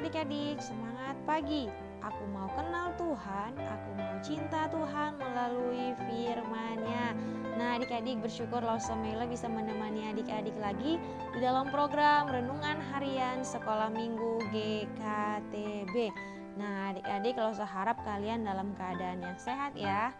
adik-adik, semangat pagi. Aku mau kenal Tuhan, aku mau cinta Tuhan melalui firman-Nya. Nah, adik-adik bersyukur Lausamela bisa menemani adik-adik lagi di dalam program Renungan Harian Sekolah Minggu GKTB. Nah, adik-adik Lausa harap kalian dalam keadaan yang sehat ya.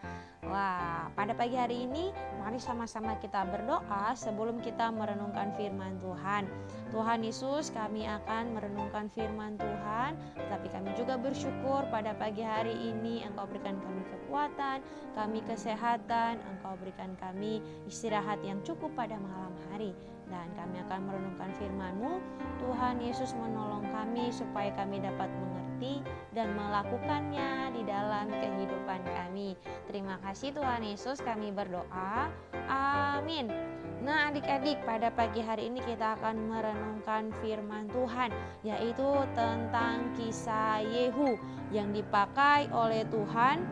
Wah, pada pagi hari ini mari sama-sama kita berdoa sebelum kita merenungkan firman Tuhan. Tuhan Yesus, kami akan merenungkan firman Tuhan, tetapi kami juga bersyukur pada pagi hari ini Engkau berikan kami kekuatan, kami kesehatan, Engkau berikan kami istirahat yang cukup pada malam hari. Dan kami akan merenungkan firman-Mu. Tuhan Yesus menolong kami supaya kami dapat mengerti dan melakukannya di dalam kehidupan kami. Terima kasih Tuhan Yesus, kami berdoa. Amin. Nah adik-adik, pada pagi hari ini kita akan merenungkan firman Tuhan, yaitu tentang kisah Yehu yang dipakai oleh Tuhan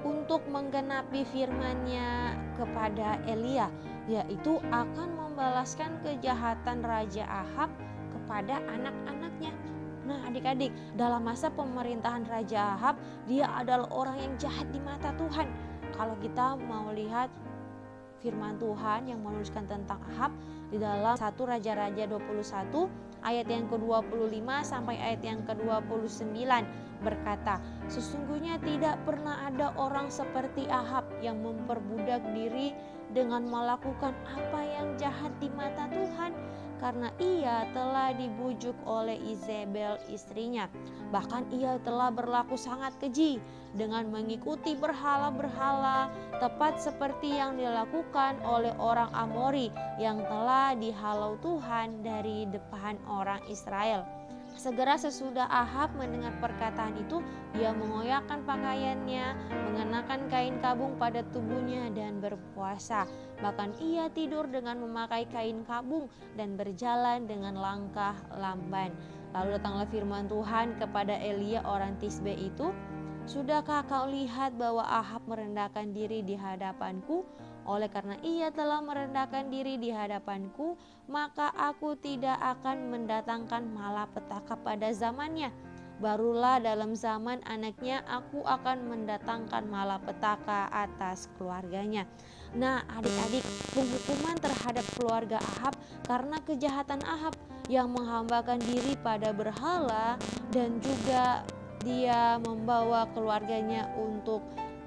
untuk menggenapi firman-Nya kepada Elia, yaitu akan membalaskan kejahatan Raja Ahab kepada anak-anaknya. Nah adik-adik, dalam masa pemerintahan Raja Ahab, dia adalah orang yang jahat di mata Tuhan. Kalau kita mau lihat firman Tuhan yang menuliskan tentang Ahab di dalam 1 Raja-Raja 21 ayat yang ke-25 sampai ayat yang ke-29 berkata, sesungguhnya tidak pernah ada orang seperti Ahab yang memperbudak diri dengan melakukan apa yang jahat di mata Tuhan, karena ia telah dibujuk oleh Izebel istrinya. Bahkan ia telah berlaku sangat keji dengan mengikuti berhala-berhala, tepat seperti yang dilakukan oleh orang Amori yang telah dihalau Tuhan dari depan orang Israel. Segera sesudah Ahab mendengar perkataan itu, ia mengoyakkan pakaiannya, mengenakan kain kabung pada tubuhnya dan berpuasa. Bahkan ia tidur dengan memakai kain kabung dan berjalan dengan langkah lamban. Lalu datanglah firman Tuhan kepada Elia orang Tisbe itu, sudahkah kau lihat bahwa Ahab merendahkan diri di hadapanku? Oleh karena ia telah merendahkan diri di hadapanku, maka aku tidak akan mendatangkan malapetaka pada zamannya. Barulah dalam zaman anaknya aku akan mendatangkan malapetaka atas keluarganya. Nah adik-adik, penghukuman terhadap keluarga Ahab karena kejahatan Ahab yang menghambakan diri pada berhala dan juga dia membawa keluarganya untuk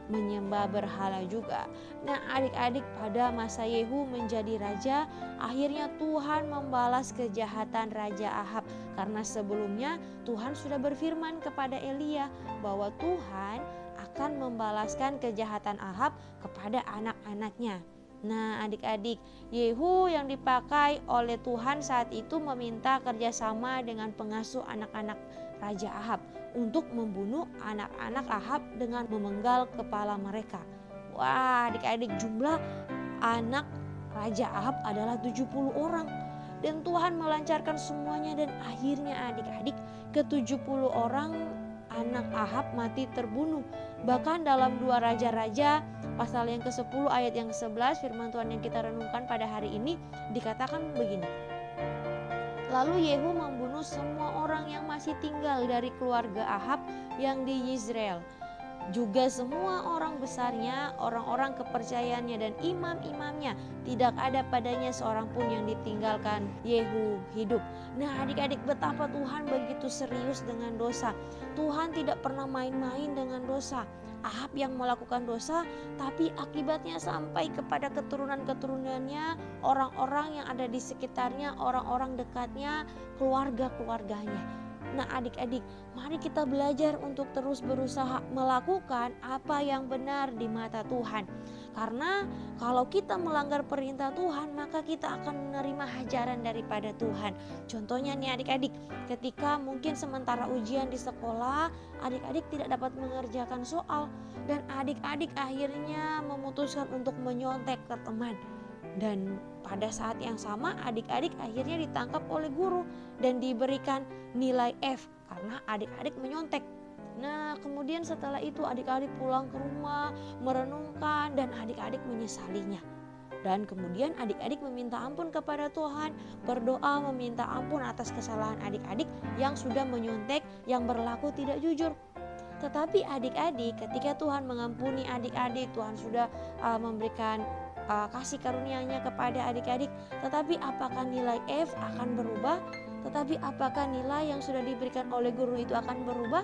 menyembah berhala juga. Nah adik-adik, pada masa Yehu menjadi raja, akhirnya Tuhan membalas kejahatan Raja Ahab, karena sebelumnya Tuhan sudah berfirman kepada Elia bahwa Tuhan akan membalaskan kejahatan Ahab kepada anak-anaknya. Nah adik-adik, Yehu yang dipakai oleh Tuhan saat itu meminta kerjasama dengan pengasuh anak-anak Raja Ahab untuk membunuh anak-anak Ahab dengan memenggal kepala mereka. Wah adik-adik, jumlah anak Raja Ahab adalah 70 orang. Dan Tuhan melancarkan semuanya, dan akhirnya adik-adik ke-70 orang anak Ahab mati terbunuh. Bahkan dalam 2 Raja-Raja pasal yang ke-10 ayat yang ke-11 firman Tuhan yang kita renungkan pada hari ini dikatakan begini. Lalu Yehu membunuh semua orang yang masih tinggal dari keluarga Ahab yang di Yizreel, juga semua orang besarnya, orang-orang kepercayaannya dan imam-imamnya. Tidak ada padanya seorang pun yang ditinggalkan Yehu hidup. Nah adik-adik, betapa Tuhan begitu serius dengan dosa. Tuhan tidak pernah main-main dengan dosa. Ahab yang melakukan dosa, tapi akibatnya sampai kepada keturunan-keturunannya, orang-orang yang ada di sekitarnya, orang-orang dekatnya, keluarga-keluarganya. Nah adik-adik, mari kita belajar untuk terus berusaha melakukan apa yang benar di mata Tuhan. Karena kalau kita melanggar perintah Tuhan, maka kita akan menerima hajaran daripada Tuhan. Contohnya nih adik-adik, ketika mungkin sementara ujian di sekolah, adik-adik tidak dapat mengerjakan soal, dan adik-adik akhirnya memutuskan untuk menyontek ke teman. Dan pada saat yang sama adik-adik akhirnya ditangkap oleh guru dan diberikan nilai F karena adik-adik menyontek. Nah kemudian setelah itu adik-adik pulang ke rumah merenungkan dan adik-adik menyesalinya. Dan kemudian adik-adik meminta ampun kepada Tuhan, berdoa meminta ampun atas kesalahan adik-adik yang sudah menyontek, yang berlaku tidak jujur. Tetapi adik-adik, ketika Tuhan mengampuni adik-adik, Tuhan sudah memberikan kasih karunia-Nya kepada adik-adik. Tetapi apakah nilai F akan berubah? Tetapi apakah nilai yang sudah diberikan oleh guru itu akan berubah?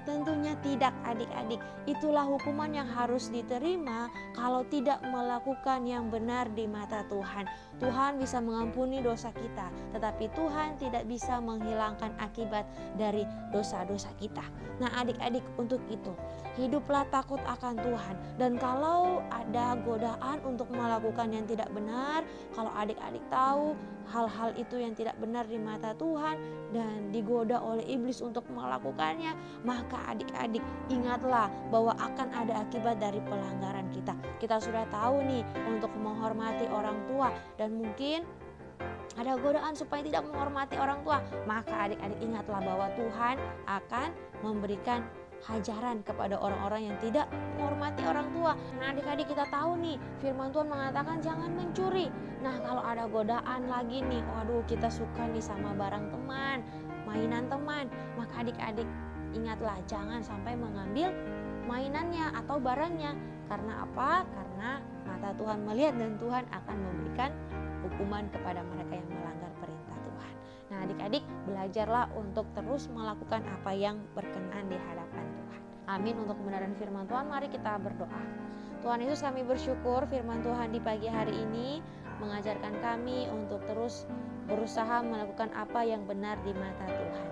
Tentunya tidak, adik-adik. Itulah hukuman yang harus diterima kalau tidak melakukan yang benar di mata Tuhan. Tuhan bisa mengampuni dosa kita, tetapi Tuhan tidak bisa menghilangkan akibat dari dosa-dosa kita. Nah, adik-adik, untuk itu hiduplah takut akan Tuhan. Dan kalau ada godaan untuk melakukan yang tidak benar, kalau adik-adik tahu hal-hal itu yang tidak benar di mata Tuhan dan digoda oleh iblis untuk melakukannya, maka adik-adik ingatlah bahwa akan ada akibat dari pelanggaran kita. Kita sudah tahu nih untuk menghormati orang tua, dan mungkin ada godaan supaya tidak menghormati orang tua, maka adik-adik ingatlah bahwa Tuhan akan memberikan hajaran kepada orang-orang yang tidak menghormati orang tua. Nah, adik-adik, kita tahu nih firman Tuhan mengatakan jangan mencuri. Nah, kalau ada godaan lagi nih, waduh, kita suka nih sama barang teman, mainan teman, maka adik-adik ingatlah jangan sampai mengambil mainannya atau barangnya. Karena apa? Karena mata Tuhan melihat dan Tuhan akan memberikan hukuman kepada mereka yang melanggar perintah Tuhan. Nah, adik-adik, belajarlah untuk terus melakukan apa yang berkenan di hadapan Tuhan. Amin. Untuk kebenaran firman Tuhan, mari kita berdoa. Tuhan Yesus, kami bersyukur firman Tuhan di pagi hari ini mengajarkan kami untuk terus berusaha melakukan apa yang benar di mata Tuhan.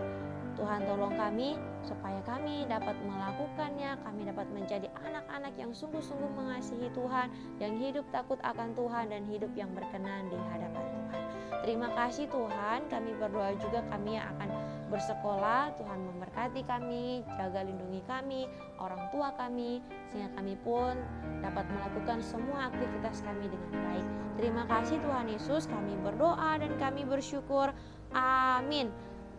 Tuhan, tolong kami supaya kami dapat melakukannya, kami dapat menjadi anak-anak yang sungguh-sungguh mengasihi Tuhan, yang hidup takut akan Tuhan dan hidup yang berkenan di hadapan Tuhan. Terima kasih Tuhan, kami berdoa juga kami yang akan bersekolah, Tuhan memberkati kami, jaga lindungi kami, orang tua kami, sehingga kami pun dapat melakukan semua aktivitas kami dengan baik. Terima kasih Tuhan Yesus, kami berdoa dan kami bersyukur. Amin.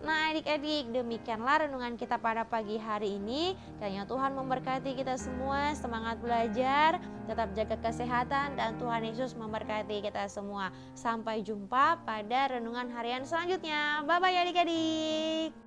Nah, adik-adik, demikianlah renungan kita pada pagi hari ini. Kiranya Tuhan memberkati kita semua, semangat belajar, tetap jaga kesehatan, dan Tuhan Yesus memberkati kita semua. Sampai jumpa pada renungan harian selanjutnya. Bye-bye adik-adik.